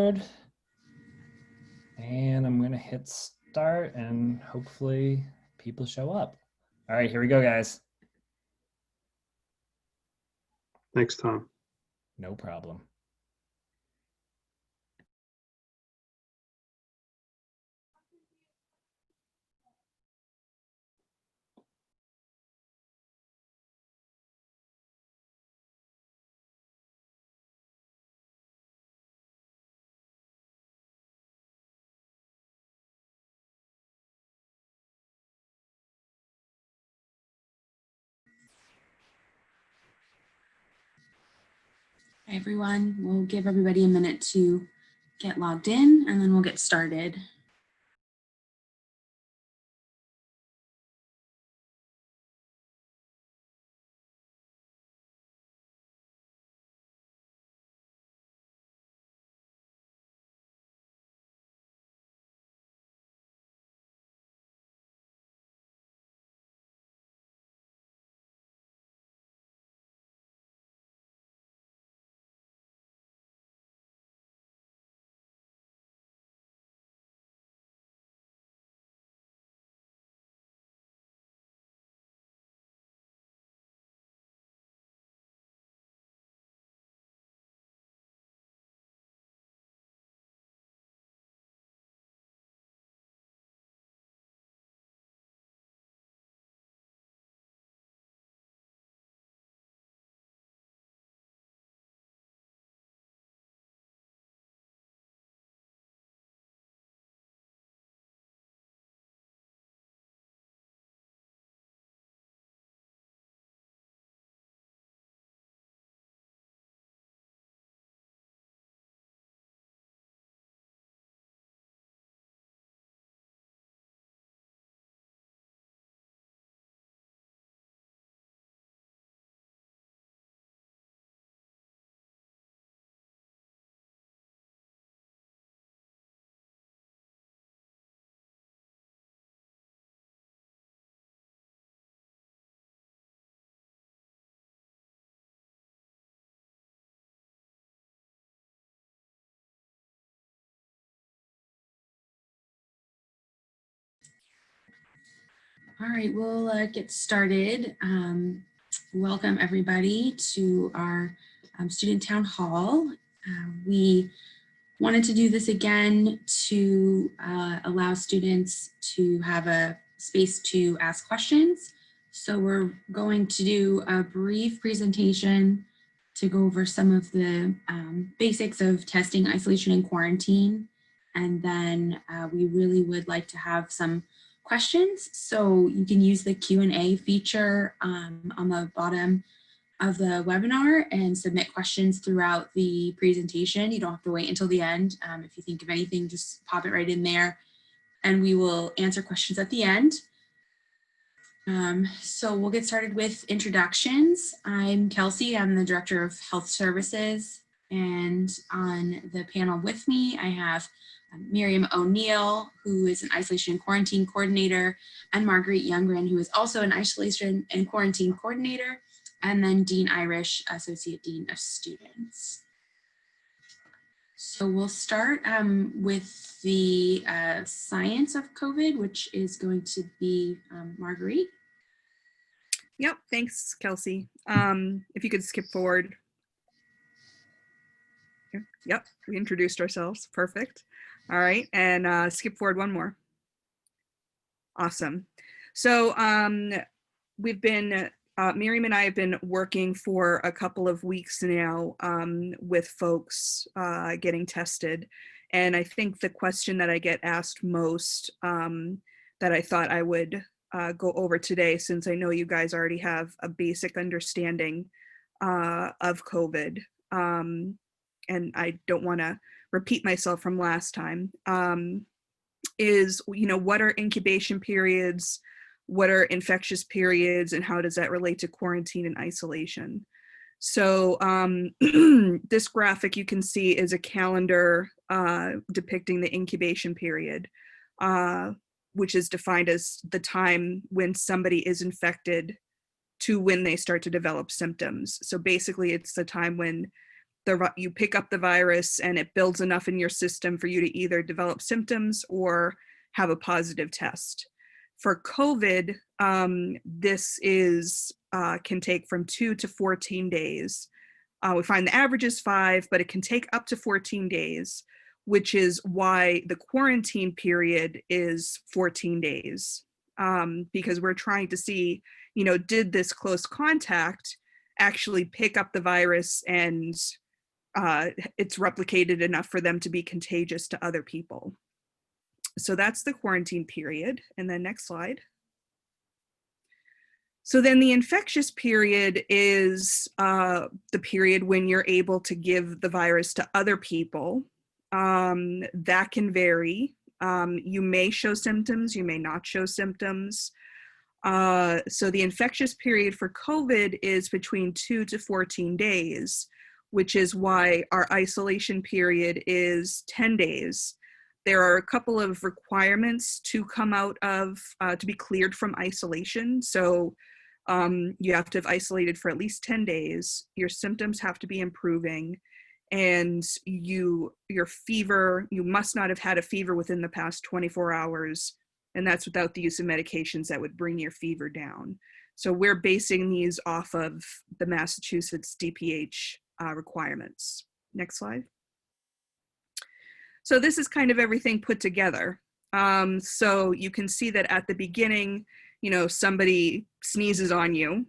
record. And I'm gonna hit start and hopefully people show up. All right, here we go, guys. Thanks, Tom. No problem. Hi, everyone. We'll give everybody a minute to get logged in and then we'll get started. All right, we'll get started. Welcome everybody to our student town hall. We wanted to do this again to allow students to have a space to ask questions. So we're going to do a brief presentation to go over some of the basics of testing, isolation, and quarantine. And then we really would like to have some questions. So you can use the Q&A feature on the bottom of the webinar and submit questions throughout the presentation. You don't have to wait until the end. If you think of anything, just pop it right in there and we will answer questions at the end. So we'll get started with introductions. I'm Kelsey, I'm the Director of Health Services, and on the panel with me, I have Miriam O'Neill, who is an isolation and quarantine coordinator, and Marguerite Youngren, who is also an isolation and quarantine coordinator, and then Dean Irish, Associate Dean of Students. So we'll start with the science of COVID, which is going to be Marguerite. Yep, thanks, Kelsey. If you could skip forward. Yep, we introduced ourselves, perfect. All right, and skip forward one more. Awesome. So we've been, Miriam and I have been working for a couple of weeks now with folks getting tested. And I think the question that I get asked most that I thought I would go over today, since I know you guys already have a basic understanding of COVID, and I don't want to repeat myself from last time, is, what are incubation periods? What are infectious periods, and how does that relate to quarantine and isolation? So this graphic you can see is a calendar depicting the incubation period, which is defined as the time when somebody is infected to when they start to develop symptoms. So basically it's the time when you pick up the virus and it builds enough in your system for you to either develop symptoms or have a positive test. For COVID, this can take from 2 to 14 days. We find the average is 5, but it can take up to 14 days, which is why the quarantine period is 14 days, because we're trying to see, did this close contact actually pick up the virus and it's replicated enough for them to be contagious to other people. So that's the quarantine period. And then next slide. So then the infectious period is the period when you're able to give the virus to other people. That can vary. You may show symptoms, you may not show symptoms. So the infectious period for COVID is between 2 to 14 days, which is why our isolation period is 10 days. There are a couple of requirements to come out of, to be cleared from isolation. So you have to have isolated for at least 10 days. Your symptoms have to be improving, and your fever, you must not have had a fever within the past 24 hours. And that's without the use of medications that would bring your fever down. So we're basing these off of the Massachusetts DPH requirements. Next slide. So this is kind of everything put together. So you can see that at the beginning, somebody sneezes on you,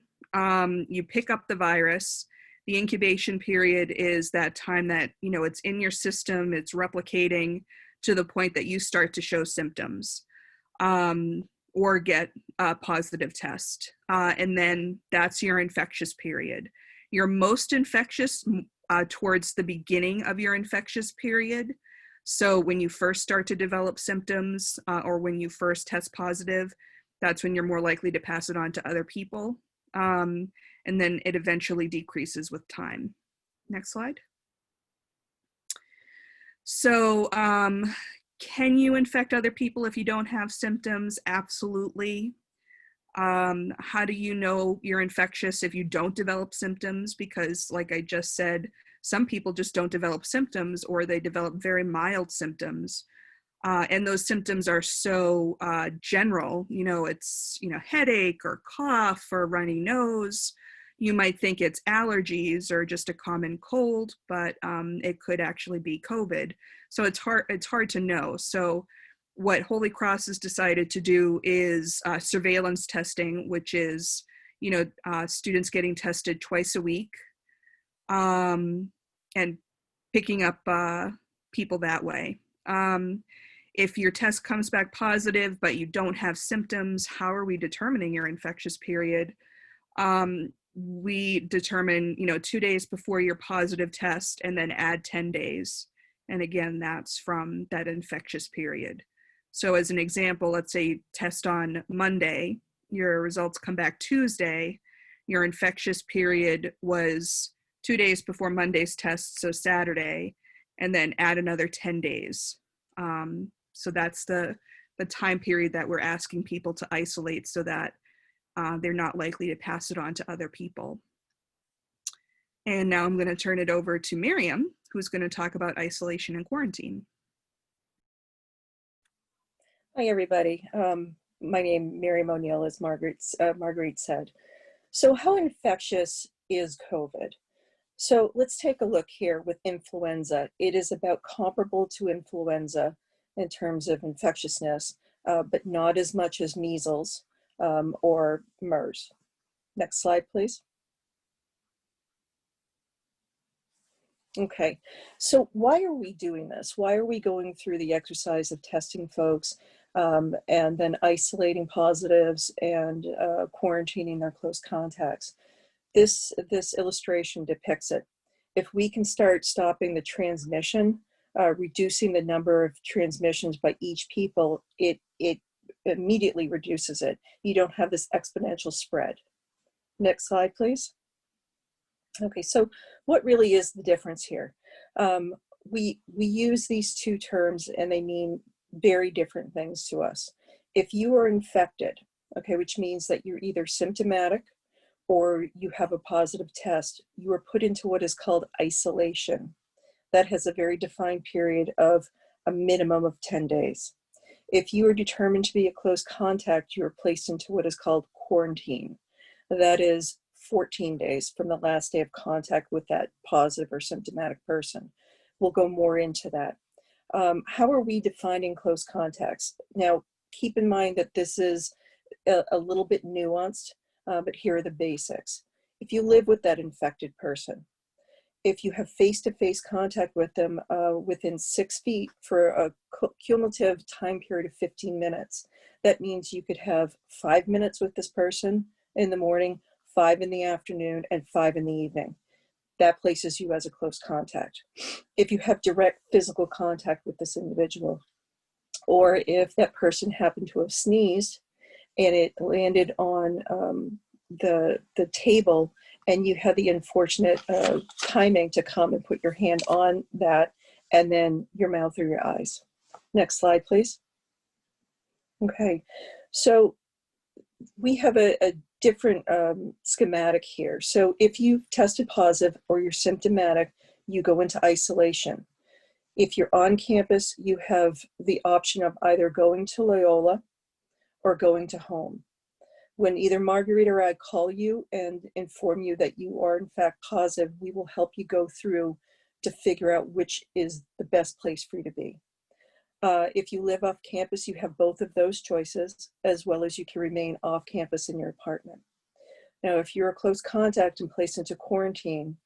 you pick up the virus. The incubation period is that time that, it's in your system, it's replicating to the point that you start to show symptoms, or get a positive test. And then that's your infectious period. You're most infectious towards the beginning of your infectious period. So when you first start to develop symptoms, or when you first test positive, that's when you're more likely to pass it on to other people. And then it eventually decreases with time. Next slide. So can you infect other people if you don't have symptoms? Absolutely. How do you know you're infectious if you don't develop symptoms? Because like I just said, some people just don't develop symptoms, or they develop very mild symptoms. And those symptoms are so general, it's, headache or cough or runny nose. You might think it's allergies or just a common cold, but it could actually be COVID. So it's hard to know. So what Holy Cross has decided to do is surveillance testing, which is, students getting tested twice a week, and picking up people that way. If your test comes back positive, but you don't have symptoms, how are we determining your infectious period? We determine, 2 days before your positive test, and then add 10 days. And again, that's from that infectious period. So as an example, let's say you test on Monday, your results come back Tuesday, your infectious period was 2 days before Monday's test, so Saturday, and then add another 10 days. So that's the time period that we're asking people to isolate so that they're not likely to pass it on to other people. And now I'm going to turn it over to Miriam, who's going to talk about isolation and quarantine. Hi, everybody. My name is Miriam O'Neill, as Marguerite said. So how infectious is COVID? So let's take a look here with influenza. It is about comparable to influenza in terms of infectiousness, but not as much as measles or MERS. Next slide, please. Okay, so why are we doing this? Why are we going through the exercise of testing folks and then isolating positives and quarantining their close contacts? This illustration depicts it. If we can start stopping the transmission, reducing the number of transmissions by each people, it immediately reduces it. You don't have this exponential spread. Next slide, please. Okay, so what really is the difference here? We use these two terms and they mean very different things to us. If you are infected, okay, which means that you're either symptomatic or you have a positive test, you are put into what is called isolation. That has a very defined period of a minimum of 10 days. If you are determined to be a close contact, you are placed into what is called quarantine. That is 14 days from the last day of contact with that positive or symptomatic person. We'll go more into that. How are we defining close contacts? Now, keep in mind that this is a little bit nuanced, but here are the basics. If you live with that infected person, if you have face-to-face contact with them within 6 feet for a cumulative time period of 15 minutes, that means you could have 5 minutes with this person in the morning, 5 in the afternoon, and 5 in the evening. That places you as a close contact. If you have direct physical contact with this individual, or if that person happened to have sneezed and it landed on the table, and you had the unfortunate timing to come and put your hand on that, and then your mouth or your eyes. Next slide, please. Okay, so we have a different schematic here. So if you've tested positive or you're symptomatic, you go into isolation. If you're on campus, you have the option of either going to Loyola or going to home. When either Marguerite or I call you and inform you that you are in fact positive, we will help you go through to figure out which is the best place for you to be. If you live off campus, you have both of those choices, as well as you can remain off campus in your apartment. Now, if you're a close contact and placed into quarantine,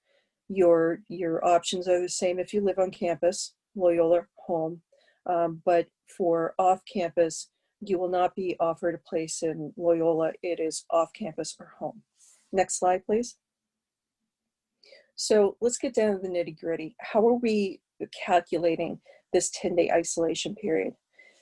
your options are the same if you live on campus, Loyola, home, but for off campus, you will not be offered a place in Loyola. It is off campus or home. Next slide, please. So let's get down to the nitty gritty. How are we calculating this 10-day isolation period?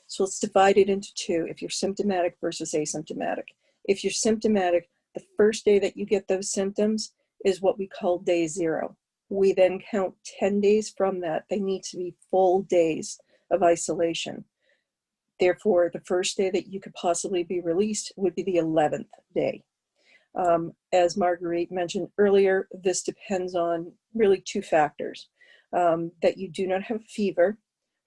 So let's divide it into two, if you're symptomatic versus asymptomatic. If you're symptomatic, the first day that you get those symptoms is what we call day 0. We then count 10 days from that. They need to be full days of isolation. Therefore, the first day that you could possibly be released would be the 11th day. As Marguerite mentioned earlier, this depends on really 2 factors. That you do not have fever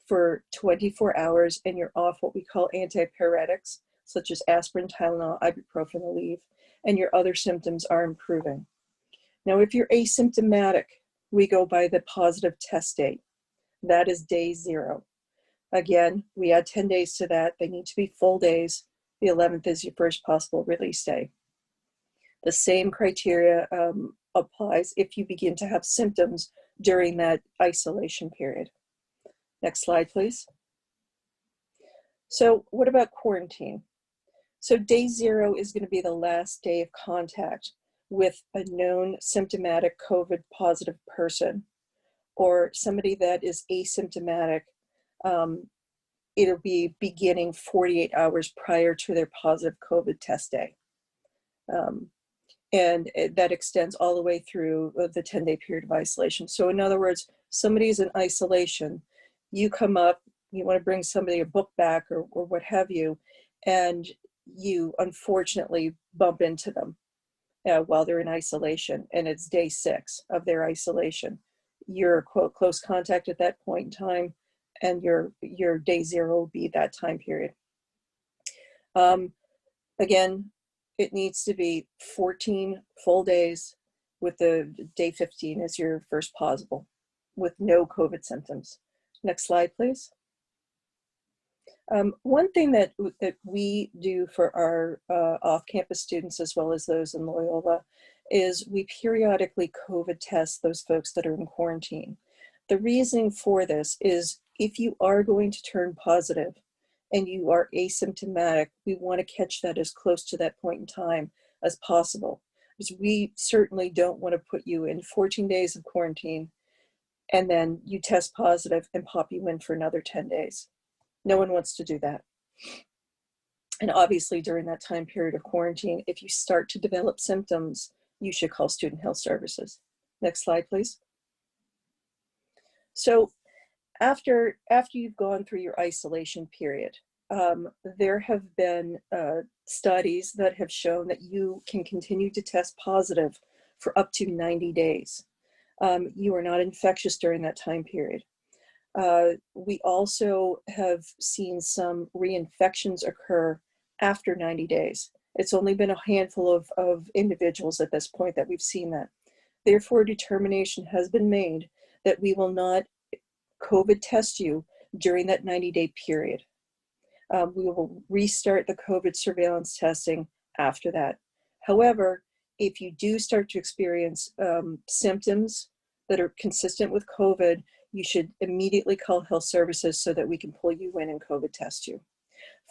for 24 hours and you're off what we call antipyretics, such as aspirin, Tylenol, ibuprofen, Aleve, and your other symptoms are improving. Now, if you're asymptomatic, we go by the positive test date. That is day 0. Again, we add 10 days to that. They need to be full days. The 11th is your first possible release day. The same criteria applies if you begin to have symptoms during that isolation period. Next slide, please. So what about quarantine? So day 0 is going to be the last day of contact with a known symptomatic COVID positive person or somebody that is asymptomatic. It'll be beginning 48 hours prior to their positive COVID test day. And that extends all the way through the 10-day period of isolation. So in other words, somebody's in isolation, you come up, you want to bring somebody a book back or what have you, and you unfortunately bump into them while they're in isolation, and it's day 6 of their isolation. You're, quote, close contact at that point in time, and your day 0 will be that time period. Again, it needs to be 14 full days with the day 15 as your first possible with no COVID symptoms. Next slide, please. One thing that we do for our off-campus students as well as those in Loyola is we periodically COVID test those folks that are in quarantine. The reason for this is if you are going to turn positive and you are asymptomatic, we want to catch that as close to that point in time as possible. Because we certainly don't want to put you in 14 days of quarantine and then you test positive and pop you in for another 10 days. No one wants to do that. And obviously during that time period of quarantine, if you start to develop symptoms, you should call Student Health Services. Next slide, please. So after you've gone through your isolation period, there have been studies that have shown that you can continue to test positive for up to 90 days. You are not infectious during that time period. We also have seen some reinfections occur after 90 days. It's only been a handful of individuals at this point that we've seen that. Therefore, determination has been made that we will not COVID test you during that 90-day period. We will restart the COVID surveillance testing after that. However, if you do start to experience symptoms that are consistent with COVID, you should immediately call health services so that we can pull you in and COVID test you.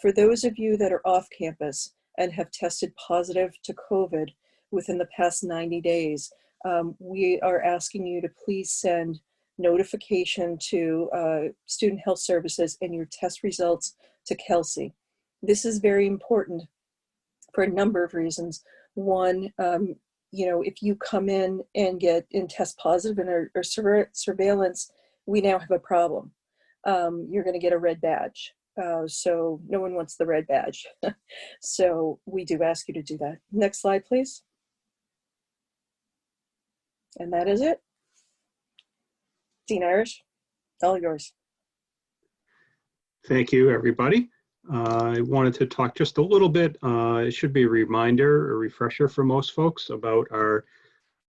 For those of you that are off campus and have tested positive to COVID within the past 90 days, we are asking you to please send notification to Student Health Services and your test results to Kelsey. This is very important for a number of reasons. One, if you come in and test positive and are surveillance, we now have a problem. You're going to get a red badge. So no one wants the red badge. So we do ask you to do that. Next slide, please. And that is it. Dean Irish, all yours. Thank you, everybody. I wanted to talk just a little bit. It should be a reminder, a refresher for most folks about our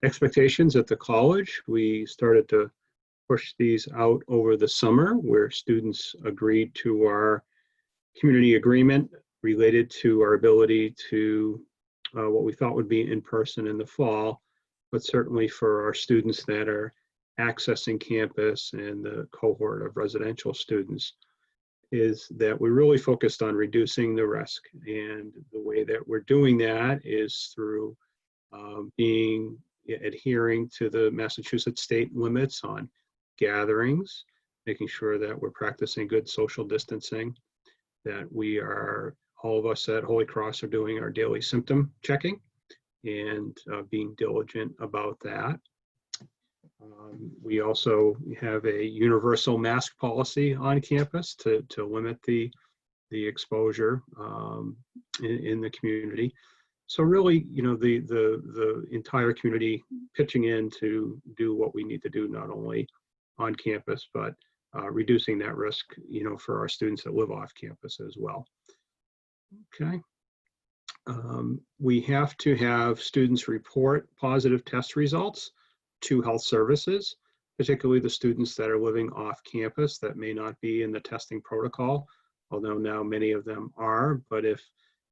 expectations at the college. We started to push these out over the summer where students agreed to our community agreement related to our ability to what we thought would be in person in the fall, but certainly for our students that are accessing campus and the cohort of residential students, is that we really focused on reducing the risk. And the way that we're doing that is through adhering to the Massachusetts state limits on gatherings, making sure that we're practicing good social distancing, that all of us at Holy Cross are doing our daily symptom checking and being diligent about that. We also have a universal mask policy on campus to limit the exposure in the community. So really, the entire community pitching in to do what we need to do, not only on campus, but reducing that risk, for our students that live off campus as well. Okay. We have to have students report positive test results to health services, particularly the students that are living off campus that may not be in the testing protocol, although now many of them are. But if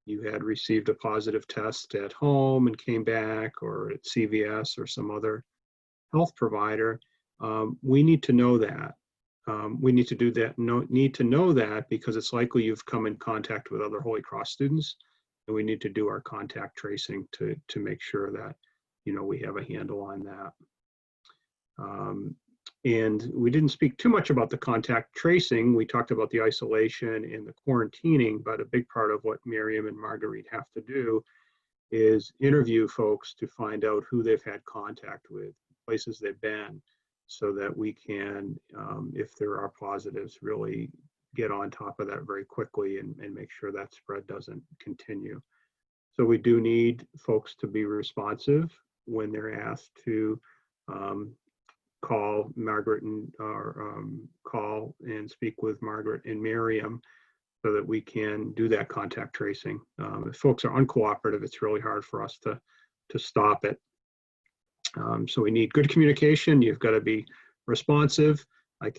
you had received a positive test at home and came back, or at CVS or some other health provider, we need to know that. We need to know that because it's likely you've come in contact with other Holy Cross students, and we need to do our contact tracing to make sure that we have a handle on that. And we didn't speak too much about the contact tracing. We talked about the isolation and the quarantining, but a big part of what Miriam and Marguerite have to do is interview folks to find out who they've had contact with, places they've been, so that we can, if there are positives, really get on top of that very quickly and make sure that spread doesn't continue. So we do need folks to be responsive when they're asked to call Margaret or call and speak with Margaret and Miriam, so that we can do that contact tracing. If folks are uncooperative, it's really hard for us to stop it. So we need good communication. You've got to be responsive. I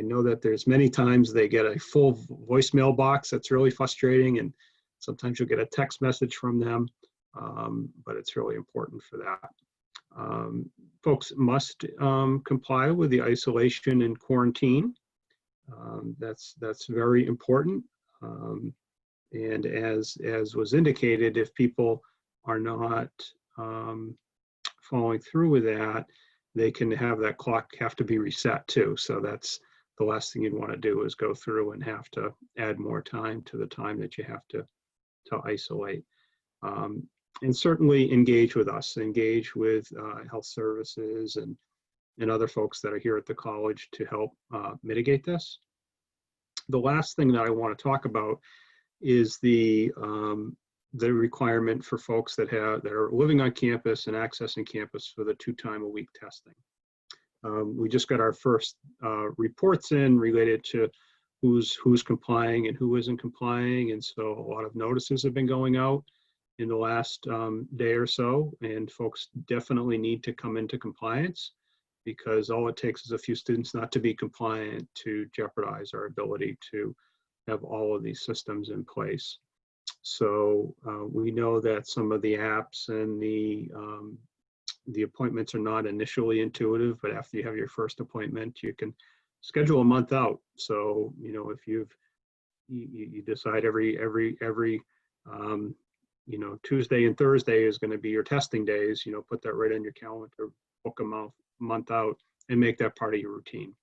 know that there's many times they get a full voicemail box that's really frustrating, and sometimes you'll get a text message from them, but it's really important for that. Folks must comply with the isolation and quarantine. That's very important. And as was indicated, if people are not following through with that, they can have that clock have to be reset too. So that's the last thing you'd want to do, is go through and have to add more time to the time that you have to isolate. And certainly engage with us, engage with health services and other folks that are here at the college to help mitigate this. The last thing that I want to talk about is the requirement for folks that are living on campus and accessing campus for the 2-time-a-week testing. We just got our first reports in related to who's complying and who isn't complying, and so a lot of notices have been going out in the last day or so, and folks definitely need to come into compliance, because all it takes is a few students not to be compliant to jeopardize our ability to have all of these systems in place. So we know that some of the apps and the appointments are not initially intuitive, but after you have your first appointment, you can schedule a month out. So, you know, if you decide every you know, Tuesday and Thursday is going to be your testing days, you know, put that right on your calendar, book a month out, and make that part of your routine.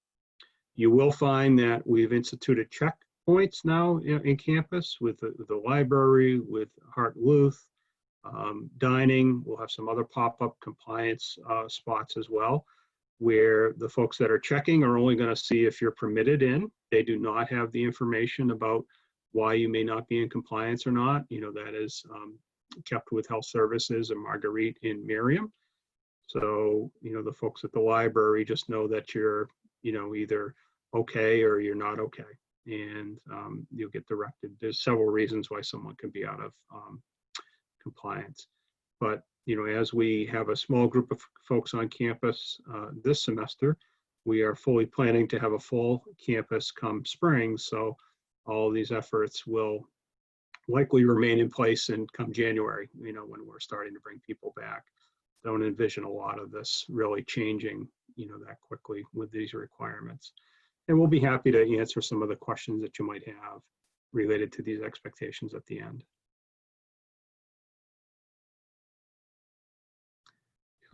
You will find that we've instituted checkpoints now in campus with the library, with Hart Luth, dining. We'll have some other pop-up compliance spots as well, where the folks that are checking are only going to see if you're permitted in. They do not have the information about why you may not be in compliance or not. You know, that is kept with health services and Marguerite and Miriam. So, you know, the folks at the library just know that you're, you know, either okay or you're not okay, and you'll get directed. There's several reasons why someone can be out of compliance. But, you know, as we have a small group of folks on campus this semester, we are fully planning to have a full campus come spring. So all these efforts will likely remain in place and come January, you know, when we're starting to bring people back. Don't envision a lot of this really changing, you know, that quickly with these requirements. And we'll be happy to answer some of the questions that you might have related to these expectations at the end.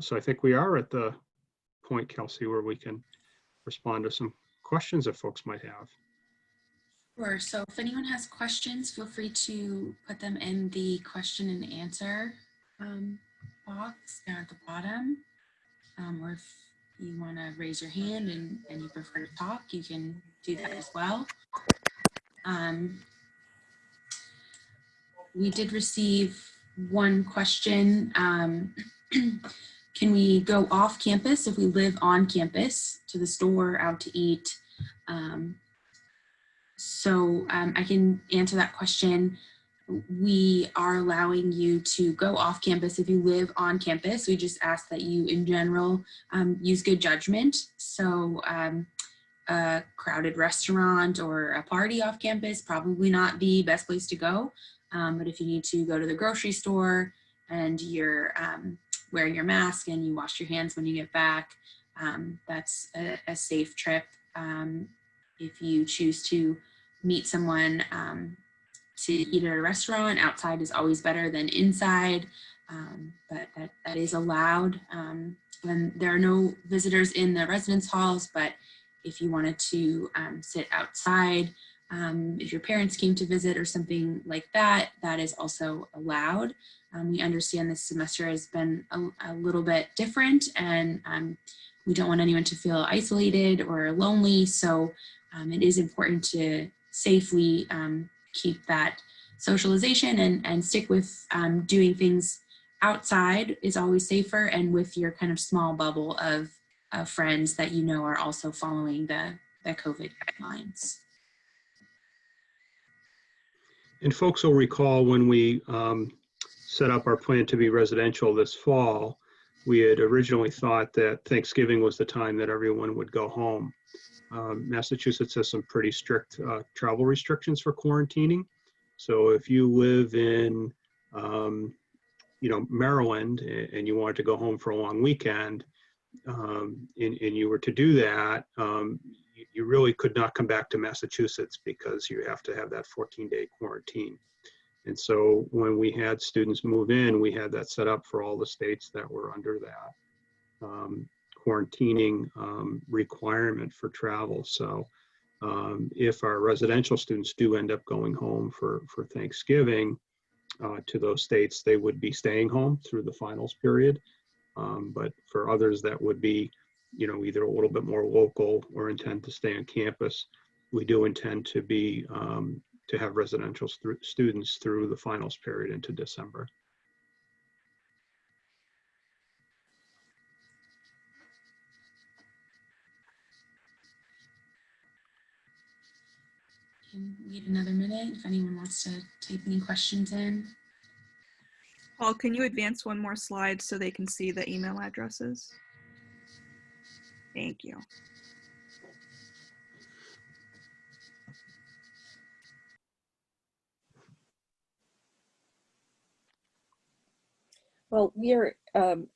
So I think we are at the point, Kelsey, where we can respond to some questions that folks might have. Sure. So if anyone has questions, feel free to put them in the question and answer box down at the bottom. Or if you want to raise your hand and you prefer to talk, you can do that as well. We did receive one question. Can we go off campus if we live on campus, to the store, out to eat? So I can answer that question. We are allowing you to go off campus if you live on campus. We just ask that you, in general, use good judgment. So a crowded restaurant or a party off campus, probably not the best place to go. But if you need to go to the grocery store and you're wearing your mask and you wash your hands when you get back, that's a safe trip. If you choose to meet someone to eat at a restaurant, outside is always better than inside, but that is allowed. When there are no visitors in the residence halls, but if you wanted to sit outside, if your parents came to visit or something like that, that is also allowed. We understand this semester has been a little bit different, and we don't want anyone to feel isolated or lonely. So it is important to safely keep that socialization and stick with doing things outside is always safer, and with your kind of small bubble of friends that you know are also following the COVID guidelines. And folks will recall when we set up our plan to be residential this fall, we had originally thought that Thanksgiving was the time that everyone would go home. Massachusetts has some pretty strict travel restrictions for quarantining. So if you live in, you know, Maryland, and you wanted to go home for a long weekend, and you were to do that, you really could not come back to Massachusetts because you have to have that 14-day quarantine. And so when we had students move in, we had that set up for all the states that were under that quarantining requirement for travel. So if our residential students do end up going home for Thanksgiving to those states, they would be staying home through the finals period. But for others that would be, you know, either a little bit more local or intend to stay on campus, we do intend to be to have residential students through the finals period into December. Can wait another minute if anyone wants to type any questions in. Paul, can you advance one more slide so they can see the email addresses? Thank you. Well, we are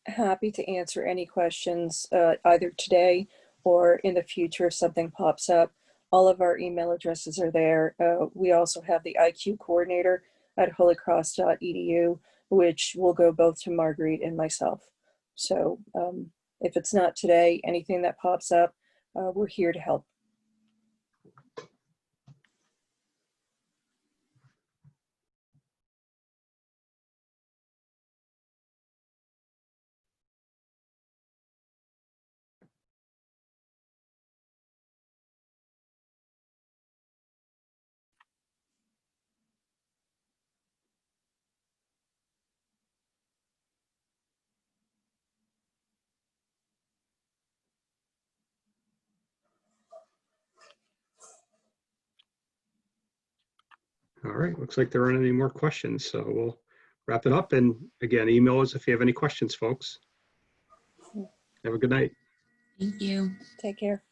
happy to answer any questions either today or in the future if something pops up. All of our email addresses are there. We also have the IQ coordinator at holycross.edu, which will go both to Marguerite and myself. So if it's not today, anything that pops up, we're here to help. All right, looks like there aren't any more questions, so we'll wrap it up. And again, email us if you have any questions, folks. Have a good night. Thank you. Take care.